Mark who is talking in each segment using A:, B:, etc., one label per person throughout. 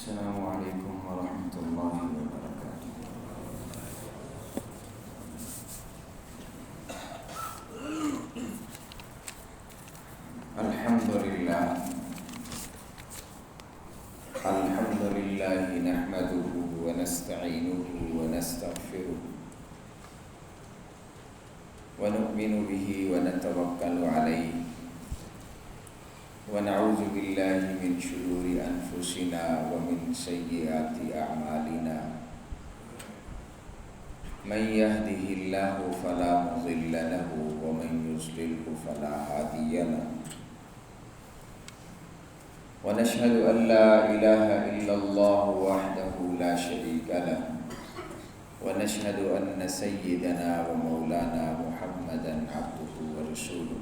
A: السلام علیکم ورحمۃ اللہ وبرکاتہ۔ الحمد للہ نحمده ونستعینه ونستغفره ونؤمن به ونتوکل علیہ ونعوذ باللہ من شرور انفسنا ومن سیئات اعمالنا من يهده اللہ فلا مضل له ومن يضلل فلا هادی له ونشهد ان لا الہ الا اللہ وحدہ لا شریک له ونشهد ان سیدنا ومولانا محمدا عبدہ ورسولہ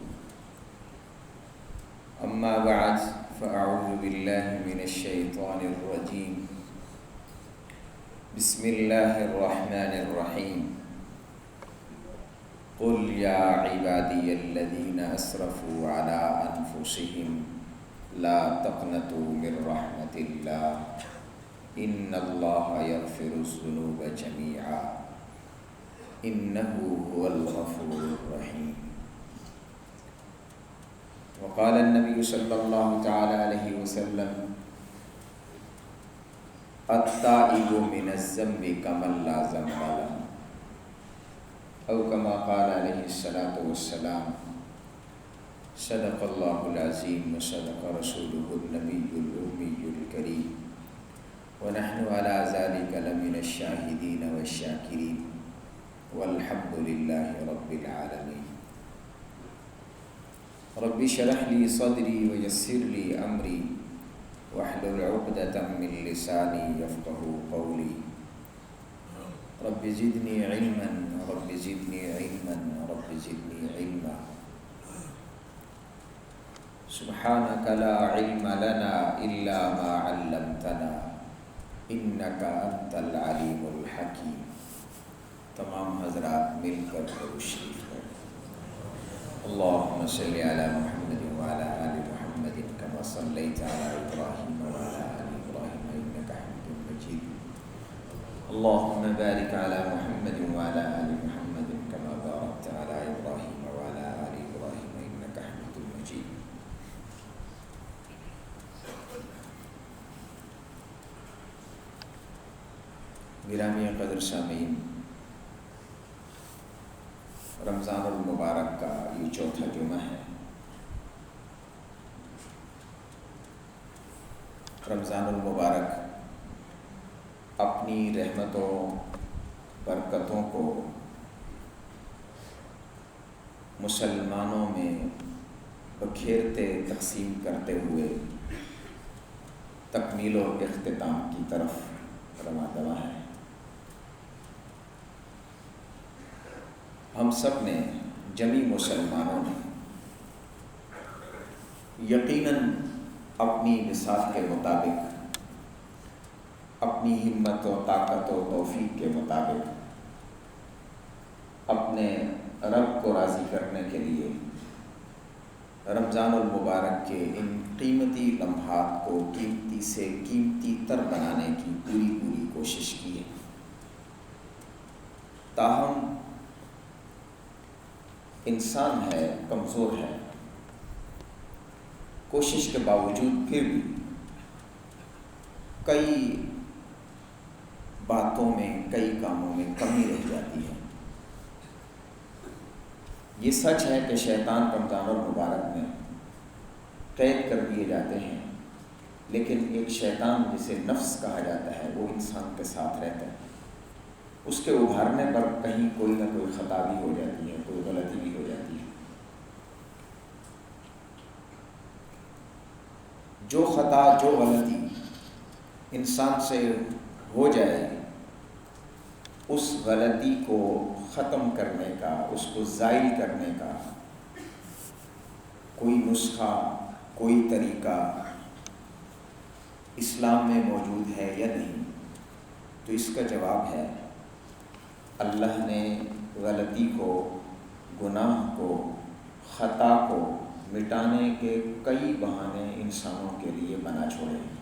A: اما بعد فاعوذ باللہ من الشیطان الرجیم بسم اللہ الرحمن الرحیم قل یا عبادی الذین اسرفوا علی انفسهم لا تقنطوا من رحمت اللہ ان اللہ یغفر الذنوب جميعا انہ هو الغفور الرحیم۔ وقال النبی صلی اللہ تعالی علیہ وسلم التائب من الذنب کمن لا ذنب له، او کما قال علیہ الصلاۃ والسلام صدق اللہ العظیم وصدق رسولہ النبی الامی الکریم ونحن علی ذلک لمن الشاہدین والشاکرین والحمد للہ رب العالمین۔ رب اشرح لی صدری ویسر لی امری واحلل عقدۃ من لسانی یفقہوا قولی رب زدنی علما رب زدنی علما رب زدنی علما سبحانک لا علم لنا الا ما علمتنا انک انت العلیم الحکیم۔ تمام حضرات مل کر درود شریف پڑھیں۔ اللهم صل على محمد وعلى آل محمد كما صليت على إبراهيم وعلى آل إبراهيم إنك حميد مجيد۔ اللهم بارك على محمد وعلى آل محمد كما باركت على إبراهيم وعلى آل إبراهيم إنك حميد مجيد۔ گرامی قدر سامعین، رمضان المبارک کا یہ چوتھا جمعہ ہے۔ رمضان المبارک اپنی رحمتوں برکتوں کو مسلمانوں میں بکھیرتے تقسیم کرتے ہوئے تکمیل و اختتام کی طرف رواں دواں ہے۔ ہم سب نے، جمی مسلمانوں نے یقیناً اپنی وسعت کے مطابق، اپنی ہمت و طاقت و توفیق کے مطابق اپنے رب کو راضی کرنے کے لیے رمضان المبارک کے ان قیمتی لمحات کو قیمتی سے قیمتی تر بنانے کی پوری کوشش کی ہے۔ تاہم انسان ہے، کمزور ہے، کوشش کے باوجود پھر بھی کئی باتوں میں، کئی کاموں میں کمی رہ جاتی ہے۔ یہ سچ ہے کہ شیطان رمضان المبارک میں قید کر دیے جاتے ہیں، لیکن ایک شیطان جسے نفس کہا جاتا ہے وہ انسان کے ساتھ رہتا ہے۔ اس کے ابھارنے پر کہیں کوئی نہ کوئی خطا بھی ہو جاتی ہے، کوئی غلطی بھی ہو جاتی ہے۔ جو خطا، جو غلطی انسان سے ہو جائے، اس غلطی کو ختم کرنے کا، اس کو زائل کرنے کا کوئی نسخہ، کوئی طریقہ اسلام میں موجود ہے یا نہیں؟ تو اس کا جواب ہے، اللہ نے غلطی کو، گناہ کو، خطا کو مٹانے کے کئی بہانے انسانوں کے لیے بنا چھوڑے ہیں۔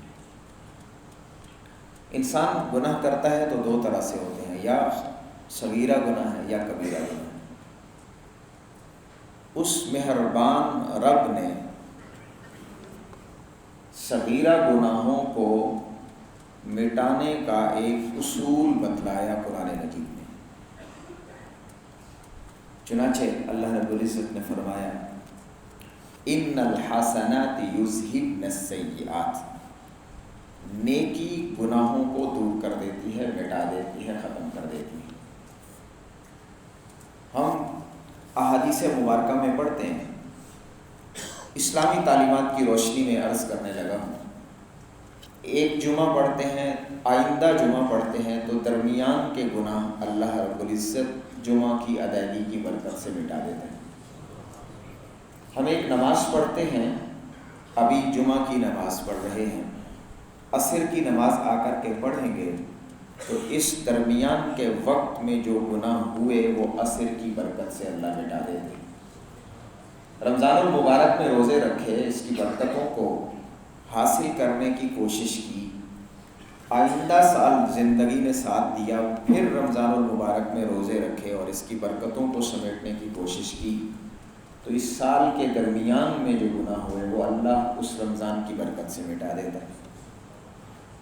A: انسان گناہ کرتا ہے تو دو طرح سے ہوتے ہیں، یا صغیرہ گناہ ہے یا کبیرہ گناہ ہے۔ اس مہربان رب نے صغیرہ گناہوں کو مٹانے کا ایک اصول بتلایا قرآن مجید میں۔ چنانچہ اللہ رب العزت نے فرمایا ان الحسنات یذہبن السیئات، نیکی گناہوں کو دور کر دیتی ہے، مٹا دیتی ہے، ختم کر دیتی ہے۔ ہم احادیث مبارکہ میں پڑھتے ہیں، اسلامی تعلیمات کی روشنی میں عرض کرنے لگا ہوں، ایک جمعہ پڑھتے ہیں، آئندہ جمعہ پڑھتے ہیں تو درمیان کے گناہ اللہ رب العزت جمعہ کی ادائیگی کی برکت سے مٹا دیتے ہیں۔ ہم ایک نماز پڑھتے ہیں، ابھی جمعہ کی نماز پڑھ رہے ہیں، عصر کی نماز آ کر کے پڑھیں گے تو اس درمیان کے وقت میں جو گناہ ہوئے وہ عصر کی برکت سے اللہ مٹا دیتے ہیں۔ رمضان المبارک میں روزے رکھے، اس کی برکتوں کو حاصل کرنے کی کوشش کی، آئندہ سال زندگی نے ساتھ دیا، پھر رمضان المبارک میں روزے رکھے اور اس کی برکتوں کو سمیٹنے کی کوشش کی، تو اس سال کے درمیان میں جو گناہ ہوئے وہ اللہ اس رمضان کی برکت سے مٹا دیتا ہے۔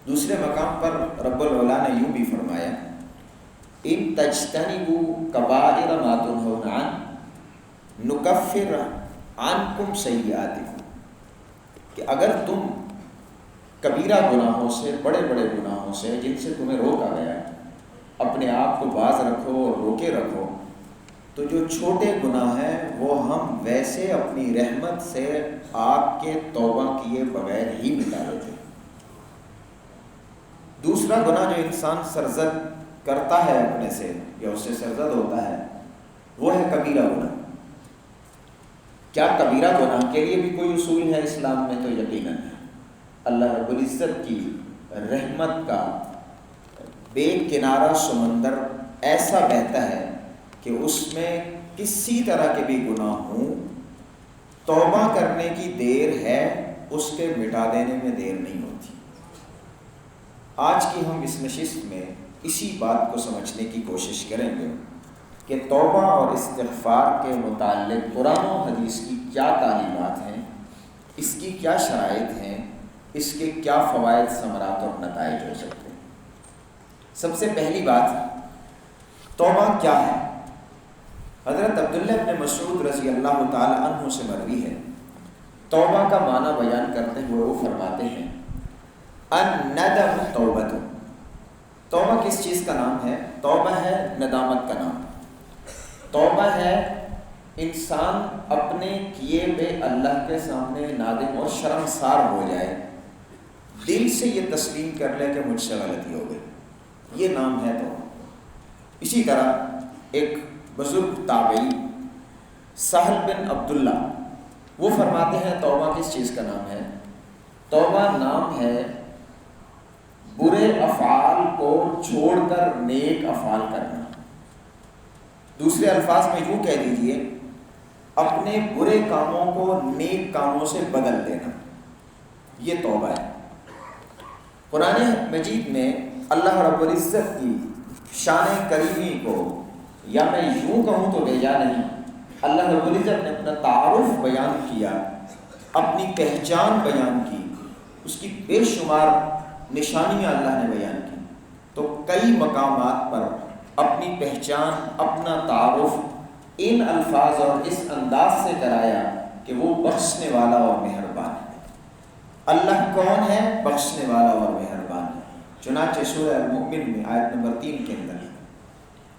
A: دوسرے مقام پر رب العلا نے یوں بھی فرمایا ان تجتنبوا کبائر ما تنہون عنہ نکفر عنکم سیئاتکم، کہ اگر تم کبیرہ گناہوں سے، بڑے بڑے گناہوں سے جن سے تمہیں روکا گیا ہے، اپنے آپ کو باز رکھو اور روکے رکھو، تو جو چھوٹے گناہ ہیں وہ ہم ویسے اپنی رحمت سے آپ کے توبہ کیے بغیر ہی مٹا دیتے ہیں۔ دوسرا گناہ جو انسان سرزد کرتا ہے اپنے سے یا اس سے سرزد ہوتا ہے وہ ہے کبیرہ گناہ۔ کیا کبیرہ گناہ کے لیے بھی کوئی اصول ہے اسلام میں؟ تو یقیناً ہے۔ اللہ رب العزت کی رحمت کا بے کنارہ سمندر ایسا بہتا ہے کہ اس میں کسی طرح کے بھی گناہ ہوں، توبہ کرنے کی دیر ہے، اس کے مٹا دینے میں دیر نہیں ہوتی۔ آج کی ہم اس نشست میں اسی بات کو سمجھنے کی کوشش کریں گے کہ توبہ اور استغفار کے متعلق قرآن و حدیث کی کیا تعلیمات ہیں، اس کی کیا شرائط ہیں، اس کے کیا فوائد، ثمرات اور نتائج ہو سکتے ہیں۔ سب سے پہلی بات، توبہ کیا ہے؟ حضرت عبداللہ بن مسعود رضی اللہ تعالی عنہ سے مروی ہے، توبہ کا معنی بیان کرتے ہوئے وہ فرماتے ہیں الندم توبۃ۔ توبہ کس چیز کا نام ہے؟ توبہ ہے ندامت کا نام۔ توبہ ہے انسان اپنے کیے پہ اللہ کے سامنے نادم اور شرمسار ہو جائے، دل سے یہ تسلیم کر لے کہ مجھ سے غلطی ہو گئی، یہ نام ہے توبہ۔ اسی طرح ایک بزرگ تابعی سہل بن عبداللہ وہ فرماتے ہیں توبہ کس چیز کا نام ہے؟ توبہ نام ہے برے افعال کو چھوڑ کر نیک افعال کرنا۔ دوسرے الفاظ میں یوں کہہ دیجئے، اپنے برے کاموں کو نیک کاموں سے بدل دینا، یہ توبہ ہے۔ قرآن مجید میں اللہ رب العزت کی شان کریمی کو، یا میں یوں کہوں تو بے جا نہیں، اللہ رب العزت نے اپنا تعارف بیان کیا، اپنی پہچان بیان کی، اس کی بے شمار نشانیاں اللہ نے بیان کی، تو کئی مقامات پر اپنی پہچان، اپنا تعارف ان الفاظ اور اس انداز سے کرایا کہ وہ بخشنے والا اور مہربان ہے۔ اللہ کون ہے؟ بخشنے والا اور مہربان ہے۔ چنانچہ سورہ المؤمن میں آیت نمبر 3 کے اندر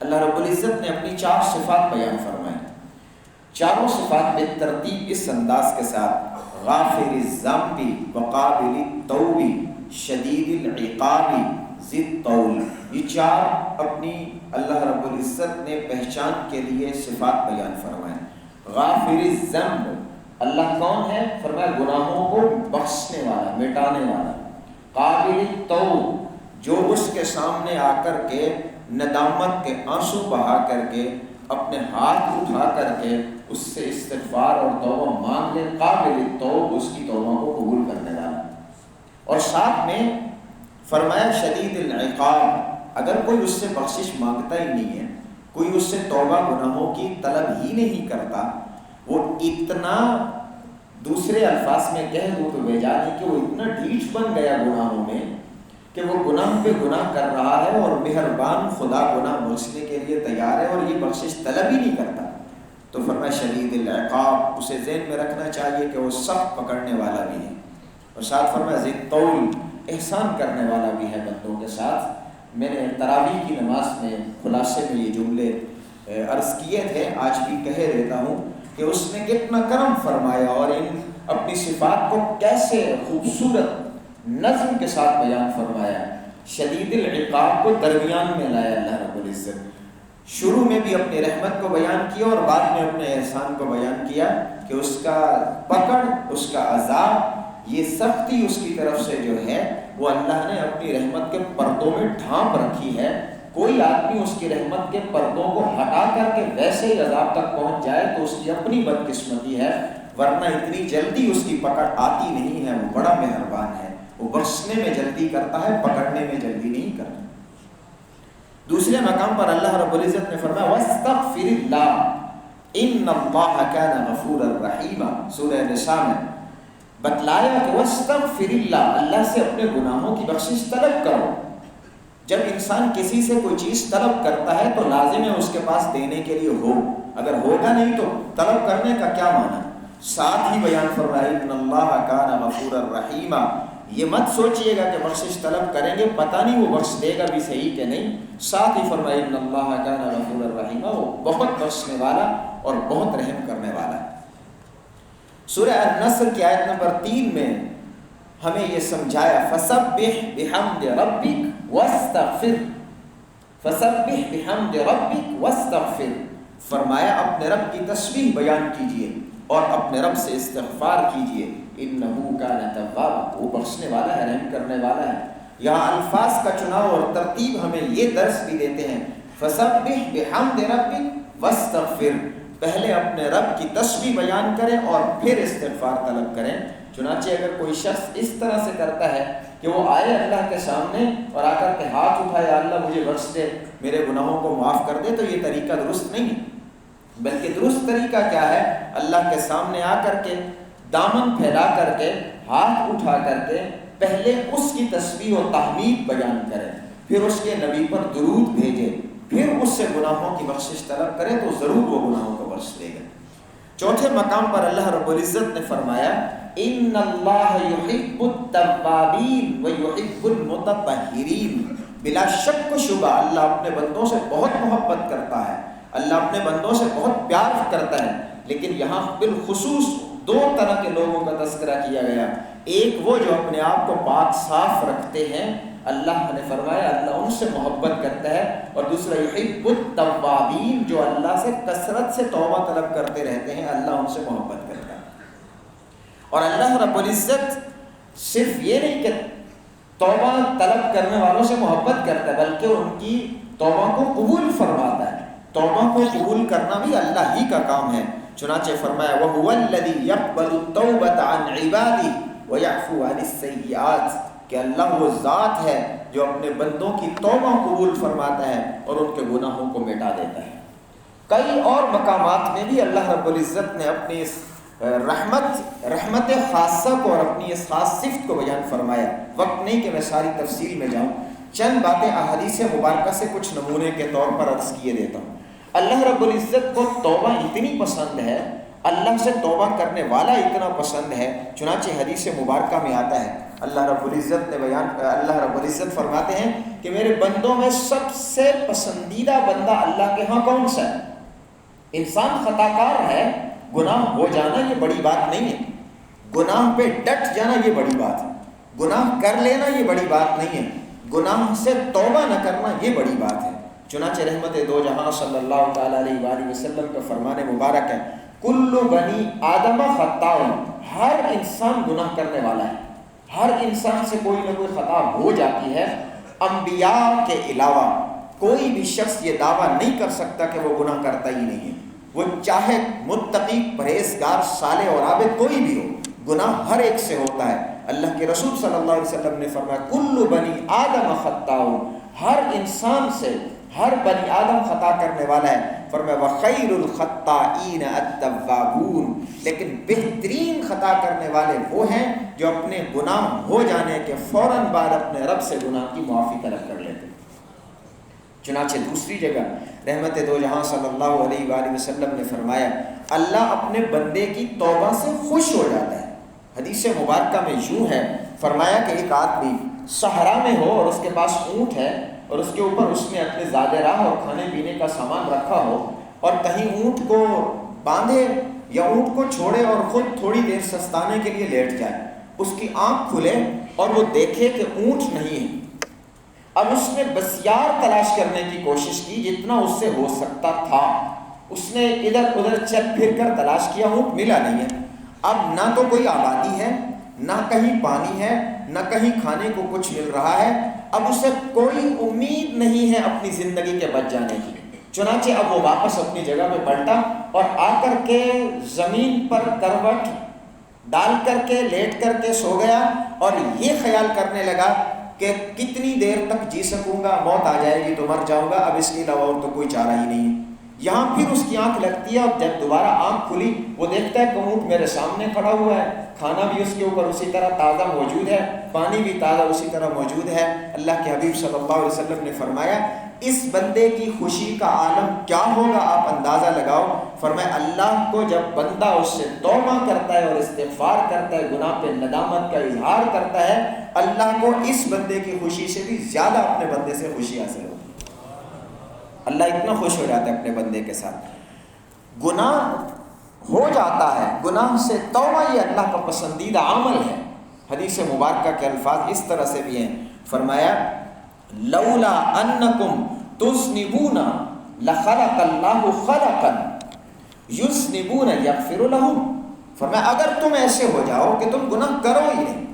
A: اللہ رب العزت نے اپنی 4 صفات بیان فرمائیں، چاروں صفات بالترتیب اس انداز کے ساتھ غافر الذنب وقابل التوب شدید العقاب ذی الطول، یہ 4 اپنی اللہ رب العزت نے پہچان کے لیے صفات بیان فرمائیں۔ غافر الذنب، اللہ کون ہے؟ فرمایا گناہوں کو بخشنے والا، مٹانے والا۔ قابل التوب، جو اس کے سامنے آ کر کے ندامت کے آنسو بہا کر کے اپنے ہاتھ اٹھا کر کے اس سے استغفار اور توبہ مانگ لے، قابل التوب، اس کی توبہ کو قبول کرنے والا۔ اور ساتھ میں فرمایا شدید العقاب، اگر کوئی اس سے بخشش مانگتا ہی نہیں ہے، کوئی اس سے توبہ گناہوں کی طلب ہی نہیں کرتا، وہ اتنا، دوسرے الفاظ میں کہہ دوں تو بے جان ہے کہ وہ اتنا ڈھیٹ بن گیا گناہوں میں کہ وہ گناہ پہ گناہ کر رہا ہے اور مہربان خدا گناہ بخشنے کے لیے تیار ہے اور یہ بخشش طلب ہی نہیں کرتا، تو فرمایا شدید العقاب، اسے ذہن میں رکھنا چاہیے کہ وہ سخت پکڑنے والا بھی ہے، اور ساتھ فرمایا ذی الطول، احسان کرنے والا بھی ہے بندوں کے ساتھ۔ میں نے تراویح کی نماز میں خلاصے میں یہ جملے عرض کیے تھے، آج بھی کہہ دیتا ہوں کہ اس نے کتنا کرم فرمایا اور ان اپنی صفات کو کیسے خوبصورت نظم کے ساتھ بیان فرمایا۔ شدید العقاب کو درمیان میں لایا اللہ رب العزت، شروع میں بھی اپنی رحمت کو بیان کیا اور بعد میں اپنے احسان کو بیان کیا کہ اس کا پکڑ، اس کا عذاب، یہ سختی اس کی طرف سے جو ہے وہ اللہ نے اپنی رحمت کے پردوں میں ڈھانپ رکھی ہے۔ کوئی آدمی اس کی رحمت کے پردوں کو ہٹا کر کے ویسے ہی عذاب تک پہنچ جائے تو اس کی اپنی بدقسمتی ہے، ورنہ اتنی جلدی اس کی پکڑ آتی نہیں ہے۔ وہ بڑا مہربان ہے، وہ بخشنے میں جلدی کرتا ہے، پکڑنے میں جلدی نہیں کرتا۔ دوسرے مقام پر اللہ رب العزت نے فرمایا وَاسْتَغْفِرِ اللَّهَ إِنَّ اللَّهَ كَانَ غَفُورًا رَحِيمًا، سورہ نساء میں بتلایا کہ وَاسْتَغْفِرِ اللَّهَ، اللہ سے اپنے گناہوں کی بخشش طلب کرو۔ جب انسان کسی سے کوئی چیز طلب کرتا ہے تو لازم ہے اس کے پاس دینے کے لیے ہو، اگر ہوگا نہیں تو طلب کرنے کا کیا معنی؟ ساتھ ہی بیان فرمایا إِنَّ اللَّهَ كَانَ غَفُورًا رَحِيمًا، یہ مت سوچئے گا کہ بخشش طلب کریں گے پتہ نہیں وہ بخش دے گا بھی صحیح کہ نہیں، ساتھ ہی فرمایا إِنَّ اللَّهَ كَانَ غَفُورًا رَحِيمًا، وہ بہت بخشنے والا اور بہت رحم کرنے والا ہے۔ سورہ النصر کی آیت نمبر 3 میں ہمیں یہ سمجھایا فَسَبِّحْ بِحَمْدِ رَبِّكَ وَاسْتَغْفِرْ، فَسَبِّحْ بِحَمْدِ رَبِّكَ وَاسْتَغْفِرْ، فرمایا اپنے رب کی تسبیح بیان کیجئے اور اپنے رب سے استغفار کیجئے، إِنَّهُ كَانَ تَوَّابًا، وہ بخشنے والا ہے، رحم کرنے والا ہے۔ یہاں الفاظ کا چناؤ اور ترتیب ہمیں یہ درس بھی دیتے ہیں، فَسَبِّحْ بِحَمْدِ رَبِّكَ وَاسْتَغْفِرْ، پہلے اپنے رب کی تسبیح بیان کریں اور پھر استغفار طلب کریں۔ چنانچہ اگر کوئی شخص اس طرح سے کرتا ہے کہ وہ آئے اللہ کے سامنے اور آ کر کے ہاتھ اٹھائے اللہ مجھے بخش دے، میرے گناہوں کو معاف کر دے، تو یہ طریقہ درست نہیں ہے، بلکہ درست طریقہ کیا ہے؟ اللہ کے سامنے آ کر کے دامن پھیلا کر کے ہاتھ اٹھا کر کے پہلے اس کی تسبیح و تحمید بیان کرے، پھر اس کے نبی پر درود بھیجے، پھر اس سے گناہوں کی بخشش طلب کرے تو ضرور وہ گناہوں کو بخش دے گا۔ چوتھے مقام پر اللہ رب العزت نے فرمایا ان اللہ یحب التوابین ویحب المتطہرین، بلا شک و شبہ اللہ اپنے بندوں سے بہت محبت کرتا ہے، اللہ اپنے بندوں سے بہت پیار کرتا ہے، لیکن یہاں بالخصوص دو طرح کے لوگوں کا تذکرہ کیا گیا، ایک وہ جو اپنے آپ کو پاک صاف رکھتے ہیں، اللہ نے فرمایا اللہ ان سے محبت کرتا ہے، اور دوسرا یحب التوابین، جو اللہ سے کثرت سے توبہ طلب کرتے رہتے ہیں، اللہ ان سے محبت کرتا ہے۔ اور اللہ رب العزت صرف یہ نہیں کہ توبہ طلب کرنے والوں سے محبت کرتا ہے، بلکہ ان کی توبہ کو قبول فرماتا ہے۔ توبہ کو قبول کرنا بھی اللہ ہی کا کام ہے، چنانچہ فرمایا وَهُوَ الَّذِي يَقْبَلُ التَّوْبَةَ عَنْ عِبَادِهِ وَيَعْفُو عَنِ السَّيِّئَاتِ، کہ اللہ وہ ذات ہے جو اپنے بندوں کی توبہ قبول فرماتا ہے اور ان کے گناہوں کو مٹا دیتا ہے۔ کئی اور مقامات میں بھی اللہ رب العزت نے اپنی اس رحمت خاصہ کو اور اپنی اس خاص صفت کو بیان فرمایا۔ وقت نہیں کہ میں ساری تفصیل میں جاؤں، چند باتیں احادیث مبارکہ سے کچھ نمونے کے طور پر عرض کیے دیتا ہوں۔ اللہ رب العزت کو توبہ اتنی پسند ہے، اللہ سے توبہ کرنے والا اتنا پسند ہے، چنانچہ حدیث مبارکہ میں آتا ہے اللہ رب العزت فرماتے ہیں کہ میرے بندوں میں سب سے پسندیدہ بندہ اللہ کے ہاں کون سا ہے؟ انسان خطا کار ہے، گناہ ہو جانا یہ بڑی بات نہیں ہے، گناہ پہ ڈٹ جانا یہ بڑی بات ہے، گناہ کر لینا یہ بڑی بات نہیں ہے، گناہ سے توبہ نہ کرنا یہ بڑی بات ہے۔ چنانچہ رحمت دو جہاں صلی اللہ تعالیٰ علیہ وآلہ وسلم کا فرمان مبارک ہے کل بنی آدم خطاء، ہر انسان گناہ کرنے والا ہے، ہر انسان سے کوئی نہ کوئی خطا ہو جاتی ہے، انبیاء کے علاوہ کوئی بھی شخص یہ دعویٰ نہیں کر سکتا کہ وہ گناہ کرتا ہی نہیں ہے، وہ چاہے متقی پرہیزگار صالح اور عابد کوئی بھی ہو، گناہ ہر ایک سے ہوتا ہے۔ اللہ کے رسول صلی اللہ علیہ وسلم نے فرمایا کل بنی آدم خطاء، ہر انسان سے ہر بنی آدم خطا کرنے والا ہے. فرمایا وخیر الخطائین التوابون، لیکن بہترین خطا کرنے والے وہ ہیں جو اپنے گناہ ہو جانے کے فوراً بعد اپنے رب سے گناہ کی معافی طلب کر لیتے. چنانچہ دوسری جگہ رحمت دو جہاں صلی اللہ علیہ وآلہ وسلم نے فرمایا اللہ اپنے بندے کی توبہ سے خوش ہو جاتا ہے. حدیث مبارکہ میں یوں ہے، فرمایا کہ ایک آدمی صحرا میں ہو اور اس کے پاس اونٹ ہے اور اس کے اوپر اس نے اپنے زاد راہ اور کھانے پینے کا سامان رکھا ہو، اور کہیں اونٹ کو باندھے یا اونٹ کو چھوڑے اور خود تھوڑی دیر سستانے کے لیے لیٹ جائے. اس کی آنکھ کھلے اور وہ دیکھے کہ اونٹ نہیں ہے. اب اس نے بسیار تلاش کرنے کی کوشش کی جتنا اس سے ہو سکتا تھا. اس نے ادھر ادھر چل پھر کر تلاش کیا، اونٹ ملا نہیں ہے. اب نہ تو کوئی آبادی ہے، نہ کہیں پانی ہے، نہ کہیں کھانے کو کچھ مل رہا ہے. اب اسے کوئی امید نہیں ہے اپنی زندگی کے بچ جانے کی. چنانچہ اب وہ واپس اپنی جگہ پہ پلٹا اور آ کر کے زمین پر کروٹ ڈال کر کے لیٹ کر کے سو گیا اور یہ خیال کرنے لگا کہ کتنی دیر تک جی سکوں گا، موت آ جائے گی تو مر جاؤں گا، اب اس کے علاوہ اور تو کوئی چارہ ہی نہیں ہے. یہاں پھر اس کی آنکھ لگتی ہے اور جب دوبارہ آنکھ کھلی وہ دیکھتا ہے کہ اونٹ میرے سامنے کھڑا ہوا ہے، کھانا بھی اس کے اوپر اسی طرح تازہ موجود ہے، پانی بھی تازہ اسی طرح موجود ہے. اللہ کے حبیب صلی اللہ علیہ وسلم نے فرمایا اس بندے کی خوشی کا عالم کیا ہوگا آپ اندازہ لگاؤ. فرمایا اللہ کو جب بندہ اس سے توبہ کرتا ہے اور استغفار کرتا ہے، گناہ پہ ندامت کا اظہار کرتا ہے، اللہ کو اس بندے کی خوشی سے بھی زیادہ اپنے بندے سے خوشی حاصل ہوتی ہے. اللہ اتنا خوش ہو جاتا ہے اپنے بندے کے ساتھ. گناہ ہو جاتا ہے، گناہ سے توبہ یہ اللہ کا پسندیدہ عمل ہے. حدیث مبارکہ کے الفاظ اس طرح سے بھی ہیں، فرمایا لولا انکم تذنبون لخلق اللہ خلقا یذنبون یغفر لهم. فرمایا اگر تم ایسے ہو جاؤ کہ تم گناہ کرو ہی نہیں،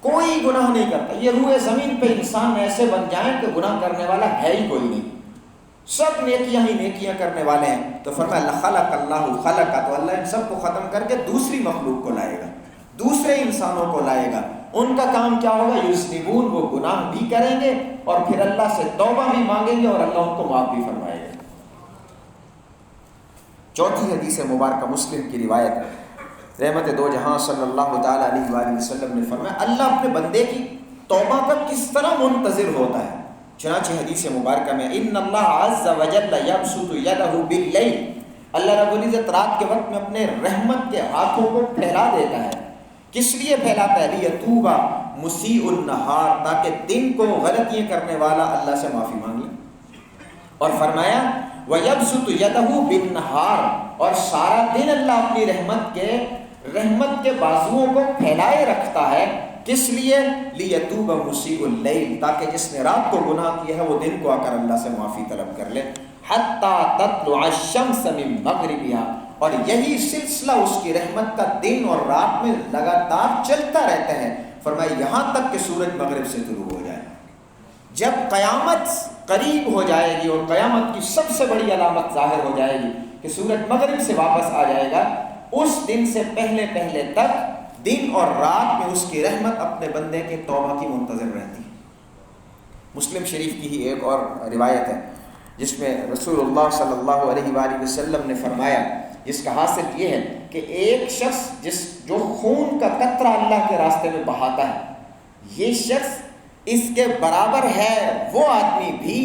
A: کوئی گناہ نہیں کرتا، یہ روئے زمین پہ انسان ایسے بن جائیں کہ گناہ کرنے والا ہے ہی کوئی نہیں، سب نیکیاں ہی نیکیاں کرنے والے ہیں، تو فرمایا لخلق اللہ خلقا، تو اللہ ان سب کو ختم کر کے دوسری مخلوق کو لائے گا، دوسرے انسانوں کو لائے گا. ان کا کام کیا ہوگا؟ یذنبون، وہ گناہ بھی کریں گے اور پھر اللہ سے توبہ بھی مانگیں گے اور اللہ ان کو معاف بھی فرمائے گا. چوتھی حدیث مبارکہ مسلم کی روایت ہے، رحمت دو جہاں صلی اللہ تعالیٰ علیہ وآلہ وسلم نے فرمایا اللہ اپنے بندے کی توبہ کا کس طرح منتظر ہوتا ہے. چنانچہ حدیث مبارکہ میں ان اللہ عز وجل یبسط یدہ باللیل، اللہ رب العزت رات کے وقت میں اپنے رحمت کے ہاتھوں کو پھیلا دیتا ہے. کس لیے پھیلاتا ہے؟ لیتوب مسیء النہار، تاکہ دن کو غلطیاں کرنے والا اللہ سے معافی مانگ لے. اور فرمایا وَيَبْسُطُ يَدَهُ بِالنَّهَارِ، اور سارا دن اللہ اپنی رحمت کے بازوؤں کو پھیلائے رکھتا ہے. کس لیے؟ لیتوب مسیء اللیل، تاکہ جس نے رات کو گناہ کیا ہے وہ دن کو آ کر اللہ سے معافی طلب کر لے. حَتَّى تَطْلُعَ الشَّمْسَ مِن مَغْرِبِهَا، اور یہی سلسلہ اس کی رحمت کا دن اور رات میں لگاتار چلتا رہتا ہے. فرمایا یہاں تک کہ سورج مغرب سے طلوع ہو جائے. جب قیامت قریب ہو جائے گی اور قیامت کی سب سے بڑی علامت ظاہر ہو جائے گی کہ سورج مغرب سے واپس آ جائے گا، اس دن سے پہلے تک دن اور رات میں اس کی رحمت اپنے بندے کے توبہ کی منتظر رہتی ہے. مسلم شریف کی ہی ایک اور روایت ہے جس میں رسول اللہ صلی اللہ علیہ وآلہ وسلم نے فرمایا، جس کا حاصل یہ ہے کہ ایک شخص جو خون کا قطرہ اللہ کے راستے میں بہاتا ہے، یہ شخص اس کے برابر ہے وہ آدمی بھی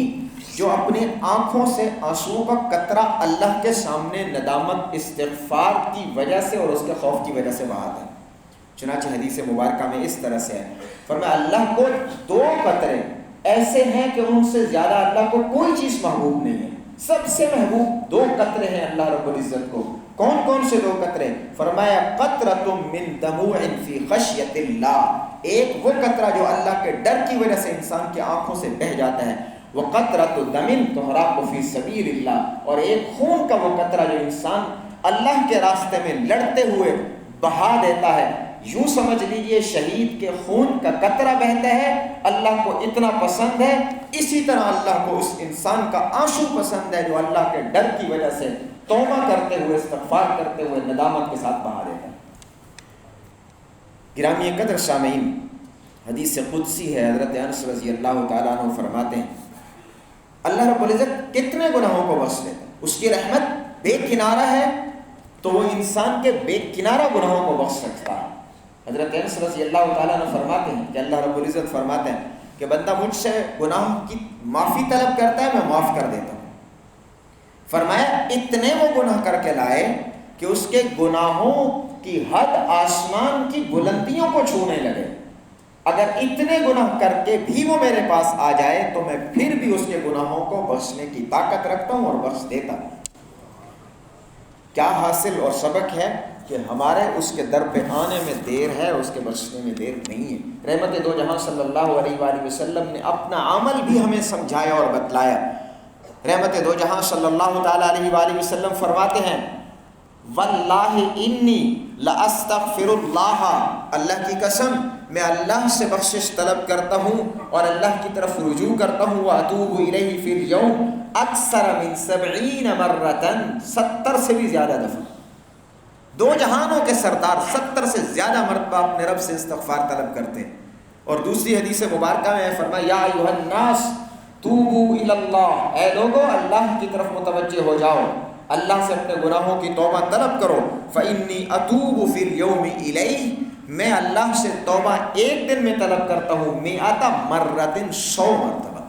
A: جو اپنی آنکھوں سے آنسوؤں کا قطرہ اللہ کے سامنے ندامت استغفار کی وجہ سے اور اس کے خوف کی وجہ سے بہاتا ہے. چنانچہ حدیث مبارکہ میں اس طرح سے ہے، فرمایا اللہ کو دو قطرے ایسے ہیں کہ ان سے زیادہ اللہ کو کوئی چیز محبوب نہیں ہے. سب سے محبوب دو قطرے ہیں اللہ رب العزت کو. کون کون سے دو قطرے؟ فرمایا قطرۃ من دموع فی خشیۃ اللہ، ایک وہ قطرہ جو اللہ کے ڈر کی وجہ سے انسان کی آنکھوں سے بہہ جاتا ہے، وقطرۃ دم تحرق فی سبیل اللہ، اور ایک خون کا وہ قطرہ جو انسان اللہ کے راستے میں لڑتے ہوئے بہا دیتا ہے. یوں سمجھ لیجئے شہید کے خون کا قطرہ بہتا ہے، اللہ کو اتنا پسند ہے. اسی طرح اللہ کو اس انسان کا آنسو پسند ہے جو اللہ کے ڈر کی وجہ سے توبہ کرتے ہوئے استغفار کرتے ہوئے ندامت کے ساتھ بہا دیتا ہے. گرامی قدر سامعین، حدیث قدسی ہے، حضرت انس رضی اللہ تعالیٰ عنہ فرماتے ہیں اللہ رب العزت کتنے گناہوں کو بخش لیتا ہے، اس کی رحمت بے کنارہ ہے تو وہ انسان کے بے کنارہ گناہوں کو بخش سکتا ہے۔ حضرت انس رضی اللہ تعالیٰ عنہ فرماتے ہیں کہ اللہ رب العزت فرماتے ہیں کہ بندہ مجھ سے گناہ کی معافی طلب کرتا ہے، میں معاف کر دیتا ہوں۔ فرمایا اتنے وہ گناہ کر کے لائے کہ اس کے گناہوں کی حد آسمان کی بلندیوں کو چھونے لگے، اگر اتنے گناہ کر کے بھی وہ میرے پاس آ جائے تو میں پھر بھی اس کے گناہوں کو بخشنے کی طاقت رکھتا ہوں اور بخش دیتا ہوں۔ کیا حاصل اور سبق ہے کہ ہمارے اس کے در پہ آنے میں دیر ہے، اس کے بخشنے میں دیر نہیں ہے۔ رحمت دو جہاں صلی اللہ علیہ وآلہ وسلم نے اپنا عمل بھی ہمیں سمجھایا اور بتلایا۔ رحمت دو جہاں صلی اللہ تعالیٰ علیہ وآلہ وسلم فرماتے ہیں واللہ انی لاستغفر اللہ، اللہ کی قسم میں اللہ سے بخشش طلب کرتا ہوں اور اللہ کی طرف رجوع کرتا ہوں، واتوب الیہ فی اليوم اکثر من 70 مرۃ، 70 سے بھی زیادہ دفعہ۔ دو جہانوں کے سردار 70 سے زیادہ مرتبہ اپنے رب سے استغفار طلب کرتے ہیں۔ اور دوسری حدیث مبارکہ میں فرمایا یا ایھا الناس توبوا الی اللہ، اے لوگو اللہ کی طرف متوجہ ہو جاؤ، اللہ سے اپنے گناہوں کی توبہ طلب کرو، فإنی اتوب فی اليوم الیہ، میں اللہ سے توبہ ایک دن میں طلب کرتا ہوں، 100 مرۃ، 100 مرتبہ۔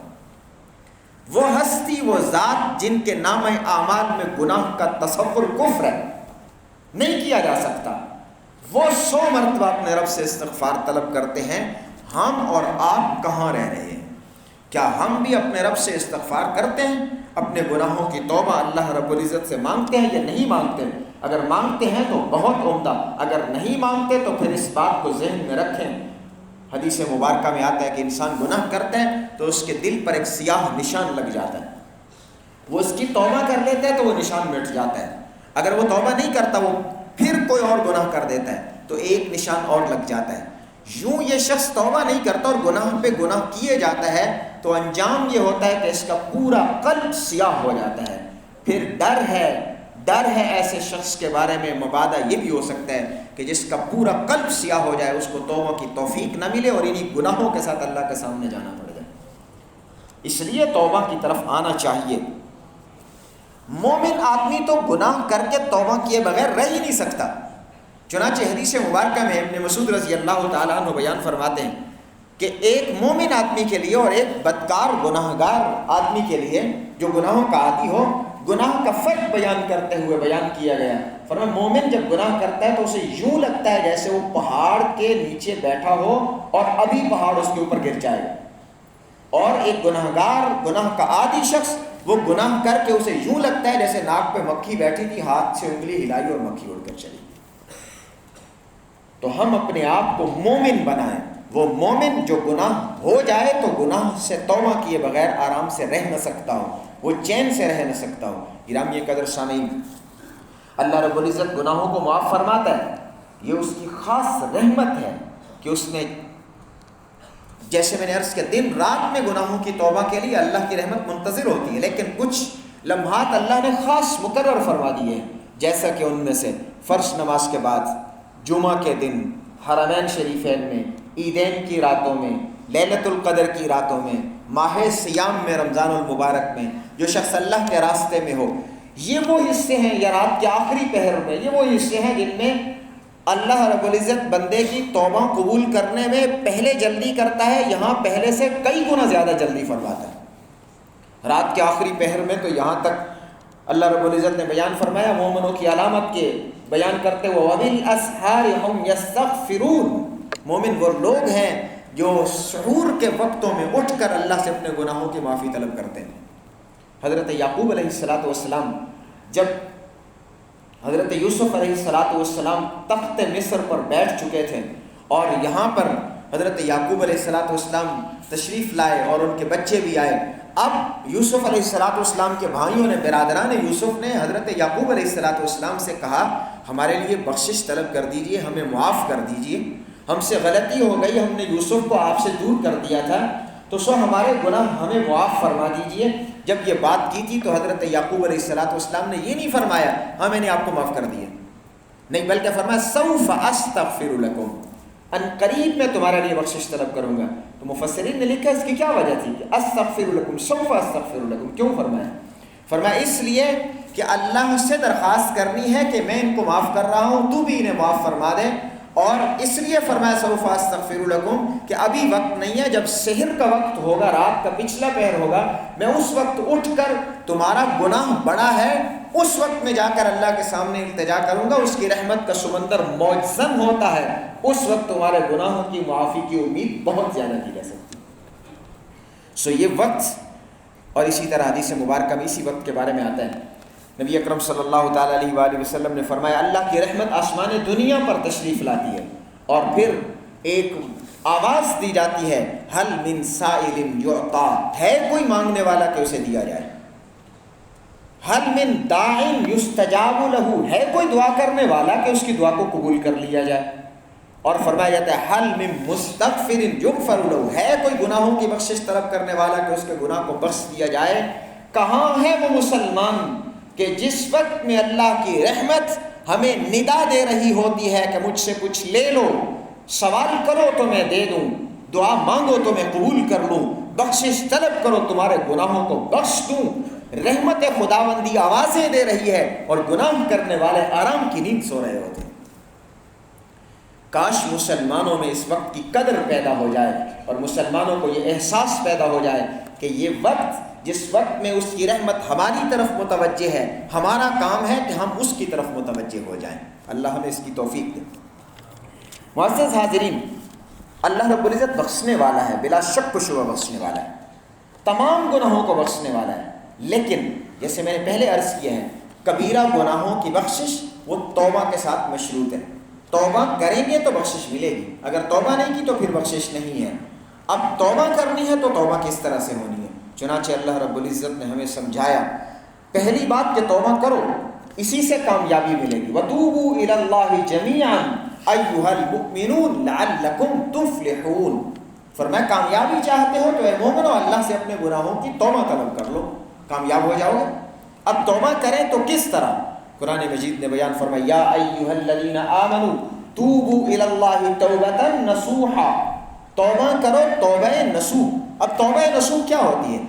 A: وہ ہستی، وہ ذات جن کے نامہ اعمال میں گناہ کا تصور کفر ہے، نہیں کیا جا سکتا، وہ 100 مرتبہ اپنے رب سے استغفار طلب کرتے ہیں۔ ہم اور آپ کہاں رہ رہے ہیں؟ کیا ہم بھی اپنے رب سے استغفار کرتے ہیں، اپنے گناہوں کی توبہ اللہ رب العزت سے مانگتے ہیں یا نہیں مانگتے؟ اگر مانگتے ہیں تو بہت عمدہ، اگر نہیں مانگتے تو پھر اس بات کو ذہن میں رکھیں۔ حدیث مبارکہ میں آتا ہے کہ انسان گناہ کرتے ہیں تو اس کے دل پر ایک سیاہ نشان لگ جاتا ہے، وہ اس کی توبہ کر لیتا ہے تو وہ نشان مٹ جاتا ہے، اگر وہ توبہ نہیں کرتا وہ پھر کوئی اور گناہ کر دیتا ہے تو ایک نشان اور لگ جاتا ہے۔ یوں یہ شخص توبہ نہیں کرتا اور گناہ پہ گناہ کیے جاتا ہے تو انجام یہ ہوتا ہے کہ اس کا پورا قلب سیاہ ہو جاتا ہے۔ پھر ڈر ہے ایسے شخص کے بارے میں، مبادہ یہ بھی ہو سکتا ہے کہ جس کا پورا قلب سیاہ ہو جائے، اس کو توبہ کی توفیق نہ ملے اور انہی گناہوں کے ساتھ اللہ کے سامنے جانا پڑ جائے۔ اس لیے توبہ کی طرف آنا چاہیے۔ مومن آدمی تو گناہ کر کے توبہ کیے بغیر رہ ہی نہیں سکتا۔ چنانچہ حدیث مبارکہ میں ابن مسعود رضی اللہ تعالیٰ عنہ بیان فرماتے ہیں کہ ایک مومن آدمی کے لیے اور ایک بدکار گناہگار آدمی کے لیے جو گناہوں کا عادی ہو، گناہ کا فرق بیان کرتے ہوئے بیان کیا گیا۔ فرمایا مومن جب گناہ کرتا ہے تو اسے یوں لگتا ہے جیسے وہ پہاڑ کے نیچے بیٹھا ہو اور ابھی پہاڑ اس کے اوپر گر جائے گا، اور ایک گناہگار، گناہ کا عادی شخص، وہ گناہ کر کے اسے یوں لگتا ہے جیسے ناک پہ مکھی بیٹھی تھی، ہاتھ سے انگلی ہلائی اور مکھی اڑ کر چلی۔ تو ہم اپنے آپ کو مومن بنائیں، وہ مومن جو گناہ ہو جائے تو گناہ سے توبہ کیے بغیر آرام سے رہ نہ سکتا ہو، وہ چین سے رہ نہ سکتا ہو۔ گرامی قدر سامعین، اللہ رب العزت گناہوں کو معاف فرماتا ہے، یہ اس کی خاص رحمت ہے کہ اس نے، جیسے میں نے عرض کیا، دن رات میں گناہوں کی توبہ کے لیے اللہ کی رحمت منتظر ہوتی ہے، لیکن کچھ لمحات اللہ نے خاص مقرر فرما دیے ہیں، جیسا کہ ان میں سے فرض نماز کے بعد، جمعہ کے دن، حرمین شریفین میں، عیدین کی راتوں میں، لیلۃ القدر کی راتوں میں، ماہ سیام میں، رمضان المبارک میں، جو شخص اللہ کے راستے میں ہو، یہ وہ حصے ہیں، یا رات کے آخری پہر میں، یہ وہ حصے ہیں جن میں اللہ رب العزت بندے کی توبہ قبول کرنے میں پہلے جلدی کرتا ہے، یہاں پہلے سے کئی گنا زیادہ جلدی فرماتا ہے۔ رات کے آخری پہر میں تو یہاں تک اللہ رب العزت نے بیان فرمایا، مومنوں کی علامت کے بیان کرتے ہوئے وَبِالْأَسْحَارِ هُمْ يَسْتَغْفِرُونَ، مومن وہ لوگ ہیں جو سحور کے وقتوں میں اٹھ کر اللہ سے اپنے گناہوں کی معافی طلب کرتے ہیں۔ حضرت یعقوب علیہ السلام جب حضرت یوسف علیہ السلام تخت مصر پر بیٹھ چکے تھے اور یہاں پر حضرت یعقوب علیہ السلام تشریف لائے اور ان کے بچے بھی آئے، اب یوسف علیہ السلام کے بھائیوں نے، برادران یوسف نے حضرت یعقوب علیہ السلام سے کہا ہمارے لیے بخشش طلب کر دیجئے، ہمیں معاف کر دیجئے، ہم سے غلطی ہو گئی، ہم نے یوسف کو آپ سے دور کر دیا تھا، تو سو ہمارے گناہ ہمیں معاف فرما دیجئے۔ جب یہ بات کی تھی تو حضرت یعقوب علیہ السلام نے یہ نہیں فرمایا ہاں میں نے آپ کو معاف کر دیا، نہیں، بلکہ فرمایا سوف استغفر لکم، ان قریب میں تمہارے لیے بخشش طلب کروں گا. تو مفسرین نے لکھا اس کی کیا وجہ تھی کہ استغفر لکم سوف استغفر لکم. کیوں فرمایا؟ فرمایا اس لیے کہ اللہ سے درخواست کرنی ہے کہ میں ان کو معاف کر رہا ہوں، تو بھی انہیں معاف فرما دے. اور اس لیے فرمایا سوف استغفر لکم کہ ابھی وقت نہیں ہے، جب سحر کا وقت ہوگا، رات کا پچھلا پہر ہوگا، میں اس وقت اٹھ کر تمہارا گناہ بڑا ہے، اس وقت میں جا کر اللہ کے سامنے التجا کروں گا. اس کی رحمت کا سمندر موجزن ہوتا ہے، اس وقت تمہارے گناہوں کی معافی کی امید بہت زیادہ کی جا سکتی ہے. یہ وقت، اور اسی طرح حدیث مبارکہ میں اسی وقت کے بارے میں آتا ہے. نبی اکرم صلی اللہ تعالیٰ علیہ وآلہ وسلم نے فرمایا اللہ کی رحمت آسمان دنیا پر تشریف لاتی ہے اور پھر ایک آواز دی جاتی ہے، حل من سائل یعطا، ہے کوئی مانگنے والا کہ اسے دیا جائے. حل من داع یستجاب لہ، ہے کوئی دعا کرنے والا کہ اس کی دعا کو قبول کر لیا جائے. اور فرمایا جاتا ہے حل من مستغفر یغفر لہ، ہے کوئی گناہوں کی بخشش طلب کرنے والا کہ اس کے گناہ کو بخش دیا جائے. کہاں ہے وہ مسلمان کہ جس وقت میں اللہ کی رحمت ہمیں ندا دے رہی ہوتی ہے کہ مجھ سے کچھ لے لو، سوال کرو تو میں دے دوں، دعا مانگو تو میں قبول کر لوں، بخشش طلب کرو تمہارے گناہوں کو بخش دوں، رحمت خداوندی آوازیں دے رہی ہے اور گناہ کرنے والے آرام کی نیند سو رہے ہوتے ہیں. کاش مسلمانوں میں اس وقت کی قدر پیدا ہو جائے اور مسلمانوں کو یہ احساس پیدا ہو جائے کہ یہ وقت، جس وقت میں اس کی رحمت ہماری طرف متوجہ ہے، ہمارا کام ہے کہ ہم اس کی طرف متوجہ ہو جائیں. اللہ ہمیں اس کی توفیق دے. معزز حاضرین، اللہ رب العزت بخشنے والا ہے، بلا شک و شبہ بخشنے والا ہے، تمام گناہوں کو بخشنے والا ہے. لیکن جیسے میں نے پہلے عرض کیا ہے، کبیرہ گناہوں کی بخشش وہ توبہ کے ساتھ مشروط ہے. توبہ کریں گے تو بخشش ملے گی، اگر توبہ نہیں کی تو پھر بخشش نہیں ہے. اب توبہ کرنی ہے تو توبہ کس طرح سے ہونی ہے؟ چنانچہ اللہ رب العزت نے ہمیں سمجھایا. پہلی بات کہ توبہ کرو، اسی سے کامیابی ملے گی. وَتُوبُوا إِلَى اللَّهِ جَمِيعًا أَيُّهَا الْمُؤْمِنُونَ لَعَلَّكُمْ تُفْلِحُونَ. فرمایا کامیابی چاہتے ہو تو اے مومنو اللہ سے اپنے گناہوں کی توبہ طلب کر لو، کامیاب ہو جاؤ گے. اب توبہ کریں تو کس طرح؟ قرآن مجید نے بیان فرمایا یا ایھا الذین آمنوا توبوا الی اللہ توبۃ نصوحا، توبہ کرو توبہ نصوح. اب توبہ نصوح کیا ہوتی ہے؟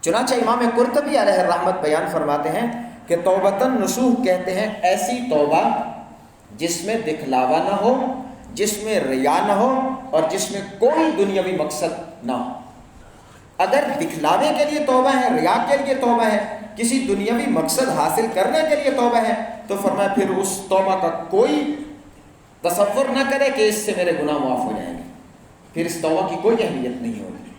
A: چنانچہ امام قرطبی علیہ الرحمت بیان فرماتے ہیں کہ توبۃ نصوح کہتے ہیں ایسی توبہ جس میں دکھلاوا نہ ہو، جس میں ریا نہ ہو اور جس میں کوئی دنیاوی مقصد نہ ہو. اگر دکھلاوے کے لیے توبہ ہے، ریا کے لیے توبہ ہے، کسی دنیاوی مقصد حاصل کرنے کے لیے توبہ ہے، تو فرمایا پھر اس توبہ کا کوئی تصور نہ کرے کہ اس سے میرے گناہ معاف ہو جائیں گے، پھر اس توبہ کی کوئی اہمیت نہیں ہوگی.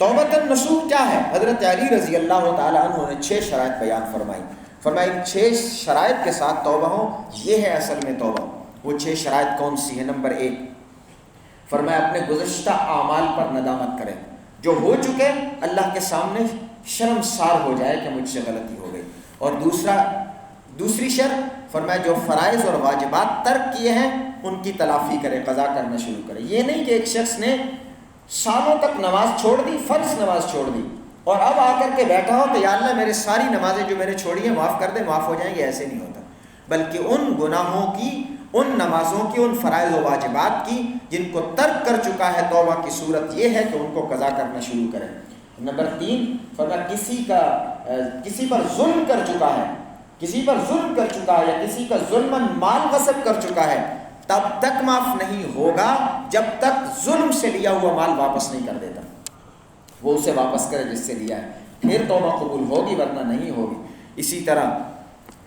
A: توبۃ النصوح کیا ہے؟ حضرت علی رضی اللہ تعالیٰ عنہ نے 6 شرائط بیان فرمائی. فرمایا ان 6 شرائط کے ساتھ توبہ ہو، یہ ہے اصل میں توبہ. وہ 6 شرائط کون سی ہیں؟ نمبر 1، فرمایا اپنے گزشتہ اعمال پر ندامت کریں، جو ہو چکے اللہ کے سامنے شرمسار ہو جائے کہ مجھ سے غلطی ہو گئی. اور دوسری شرط فرمایا جو فرائض اور واجبات ترک کیے ہیں ان کی تلافی کرے، قضا کرنا شروع کرے. یہ نہیں کہ ایک شخص نے سالوں تک نماز چھوڑ دی، فرض نماز چھوڑ دی، اور اب آ کر کے بیٹھا ہو کہ یا اللہ میرے ساری نمازیں جو میں نے چھوڑی ہیں معاف کر دے، معاف ہو جائیں گے. ایسے نہیں ہوتا، بلکہ ان گناہوں کی، ان نمازوں کی، ان فرائض و واجبات کی جن کو ترک کر چکا ہے، توبہ کی صورت یہ ہے کہ ان کو قضا کرنا شروع کرے. نمبر 3، فرمایا کسی پر ظلم کر چکا ہے، کسی پر ظلم کر چکا ہے یا کسی کا ظلماً مال غصب کر چکا ہے، تب تک معاف نہیں ہوگا جب تک ظلم سے لیا ہوا مال واپس نہیں کر دیتا. وہ اسے واپس کرے جس سے لیا ہے، پھر توبہ قبول ہوگی ورنہ نہیں ہوگی. اسی طرح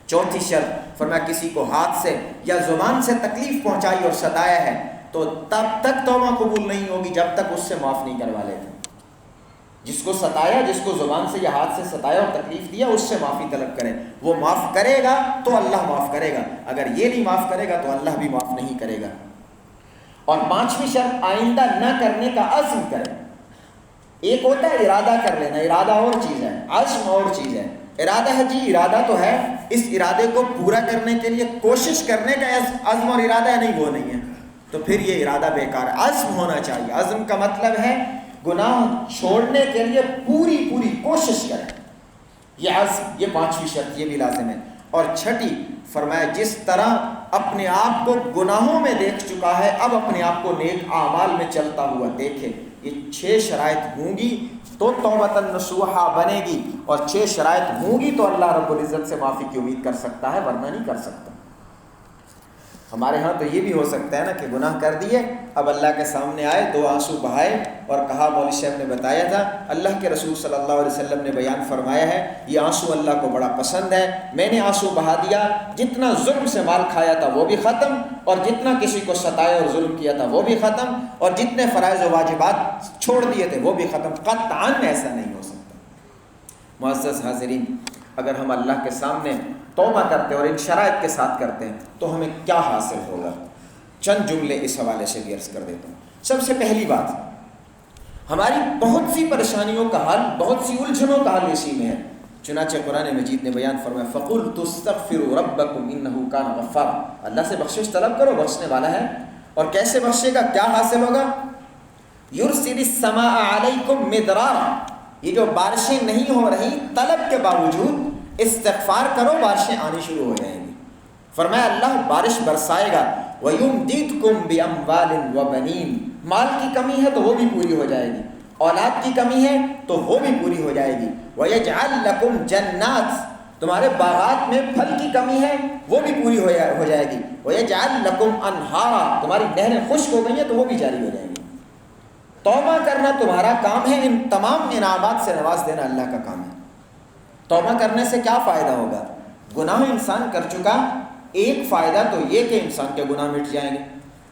A: چوتھی شرط فرمایا کسی کو ہاتھ سے یا زبان سے تکلیف پہنچائی اور ستایا ہے تو تب تک توبہ قبول نہیں ہوگی جب تک اس سے معاف نہیں کروا لیتے. جس کو ستایا، جس کو زبان سے یا ہاتھ سے ستایا اور تکلیف دیا، اس سے معافی طلب کرے. وہ معاف کرے گا تو اللہ معاف کرے گا، اگر یہ نہیں معاف کرے گا تو اللہ بھی معاف نہیں کرے گا. اور 5ویں شرط آئندہ نہ کرنے کا عزم کرے. ایک ہوتا ہے ارادہ کر لینا، ارادہ اور چیز ہے، عزم اور چیز ہے. ارادہ ہے جی، ارادہ تو ہے، اس ارادے کو پورا کرنے کے لیے کوشش کرنے کا عزم اور ارادہ ہے، نہیں وہ نہیں ہے، تو پھر یہ ارادہ بیکار ہے. عزم ہونا چاہیے. عزم کا مطلب ہے گناہ چھوڑنے کے لیے پوری کوشش کریں. یہ عزم، یہ 5ویں شرط، یہ بھی لازم ہے. اور چھٹی فرمایا جس طرح اپنے آپ کو گناہوں میں دیکھ چکا ہے اب اپنے آپ کو نیک اعمال میں چلتا ہوا دیکھے. یہ 6 شرائط ہوں گی تو توبۃ نصوحا بنے گی، اور 6 شرائط ہوں گی تو اللہ رب العزت سے معافی کی امید کر سکتا ہے، ورنہ نہیں کر سکتا. ہمارے ہاں تو یہ بھی ہو سکتا ہے نا کہ گناہ کر دیے، اب اللہ کے سامنے آئے، 2 آنسو بہائے اور کہا، مولوی صاحب نے بتایا تھا اللہ کے رسول صلی اللہ علیہ وسلم نے بیان فرمایا ہے یہ آنسو اللہ کو بڑا پسند ہے، میں نے آنسو بہا دیا، جتنا ظلم سے مال کھایا تھا وہ بھی ختم، اور جتنا کسی کو ستایا اور ظلم کیا تھا وہ بھی ختم، اور جتنے فرائض و واجبات چھوڑ دیے تھے وہ بھی ختم. قطعاً ایسا نہیں ہو سکتا. معزز حاضرین، اگر ہم اللہ کے سامنے توبہ کرتے ہیں اور ان شرائط کے ساتھ کرتے ہیں تو ہمیں کیا حاصل ہوگا؟ چند جملے اس حوالے سے بھی عرض کر دیتا ہوں. سب سے پہلی بات، ہماری بہت سی پریشانیوں کا حل، بہت سی الجھنوں کا حل اسی میں ہے. چنانچہ قرآن مجید نے بیان فرمایا فَقُلْتُ اسْتَغْفِرُوا رَبَّكُمْ إِنَّهُ كَانَ غَفَّارًا، اللہ سے بخشش طلب کرو، بخشنے والا ہے. اور کیسے بخشے گا؟ کیا حاصل ہوگا؟ يُرْسِلِ السَّمَاءَ عَلَيْكُمْ مِدْرَارًا، یہ جو بارشیں نہیں ہو رہی طلب کے باوجود استغفار کرو، بارشیں آنی شروع ہو جائیں گی. فرمایا اللہ بارش برسائے گا. وَيُمْدِدْكُمْ بِأَمْوَالٍ وَبَنِينَ، مال کی کمی ہے تو وہ بھی پوری ہو جائے گی، اولاد کی کمی ہے تو وہ بھی پوری ہو جائے گی. وَيَجْعَلْ لَكُمْ جَنَّاتٍ، تمہارے باغات میں پھل کی کمی ہے وہ بھی پوری ہو جائے گی. وَيَجْعَلْ لَكُمْ أَنْهَارًا، تمہاری نہریں خشک ہو گئی ہیں تو وہ بھی جاری ہو جائیں گی. توبہ کرنا تمہارا کام ہے، ان تمام انعامات سے نواز دینا اللہ کا کام ہے. توبہ کرنے سے کیا فائدہ ہوگا؟ گناہ انسان کر چکا، ایک فائدہ تو یہ کہ انسان کے گناہ مٹ جائیں گے،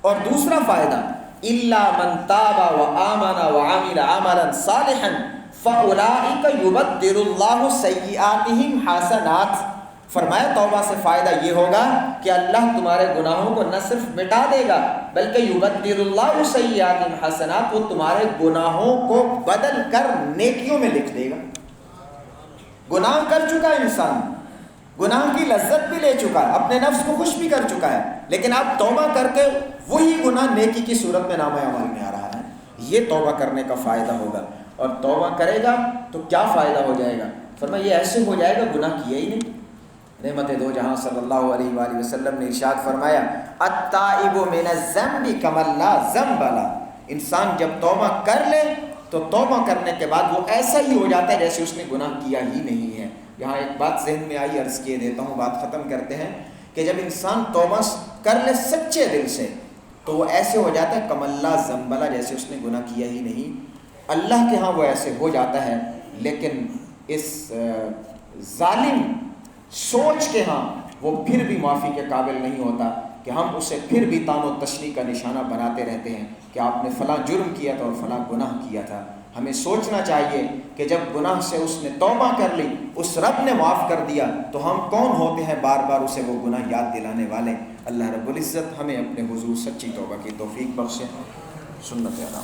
A: اور دوسرا فائدہ إِلَّا مَنْ تَابَ وَآمَنَ وَعَمِلَ عَمَلًا صَالِحًا فَأُولَٰئِكَ يُبَدِّلُ اللَّهُ سَيِّئَاتِهِمْ حَسَنَاتٍ. فرمایا توبہ سے فائدہ یہ ہوگا کہ اللہ تمہارے گناہوں کو نہ صرف مٹا دے گا بلکہ يُبَدِّلُ اللَّهُ سَيِّئَاتِهِمْ حَسَنَاتٍ، وہ تمہارے گناہوں کو بدل کر نیکیوں میں لکھ دے گا. گناہ کر چکا انسان، گناہ کی لذت بھی لے چکا ہے، اپنے نفس کو خوش بھی کر چکا ہے، لیکن اب توبہ کر کے وہی گناہ نیکی کی صورت میں نامہ اعمال میں آ رہا ہے. یہ توبہ کرنے کا فائدہ ہوگا. اور توبہ کرے گا تو کیا فائدہ ہو جائے گا؟ فرمایا یہ ایسے ہو جائے گا گناہ کیا ہی نہیں. رحمت دو جہاں صلی اللہ علیہ وآلہ وسلم نے ارشاد فرمایا التائب من الذنب کمن لا ذنب لہ، انسان جب توبہ کر لے تو توبہ کرنے کے بعد وہ ایسا ہی ہو جاتا ہے جیسے اس نے گناہ کیا ہی نہیں ہے. یہاں ایک بات ذہن میں آئی، عرض کیے دیتا ہوں، بات ختم کرتے ہیں، کہ جب انسان توبہ کر لے سچے دل سے تو وہ ایسے ہو جاتا ہے کمن لا ذنب لہ، جیسے اس نے گناہ کیا ہی نہیں. اللہ کے ہاں وہ ایسے ہو جاتا ہے، لیکن اس ظالم سوچ کے ہاں وہ پھر بھی معافی کے قابل نہیں ہوتا کہ ہم اسے پھر بھی تان و تشنیع کا نشانہ بناتے رہتے ہیں کہ آپ نے فلاں جرم کیا تھا اور فلاں گناہ کیا تھا. ہمیں سوچنا چاہیے کہ جب گناہ سے اس نے توبہ کر لی، اس رب نے معاف کر دیا، تو ہم کون ہوتے ہیں بار بار اسے وہ گناہ یاد دلانے والے. اللہ رب العزت ہمیں اپنے حضور سچی توبہ کی توفیق بخشے. سنت ادا.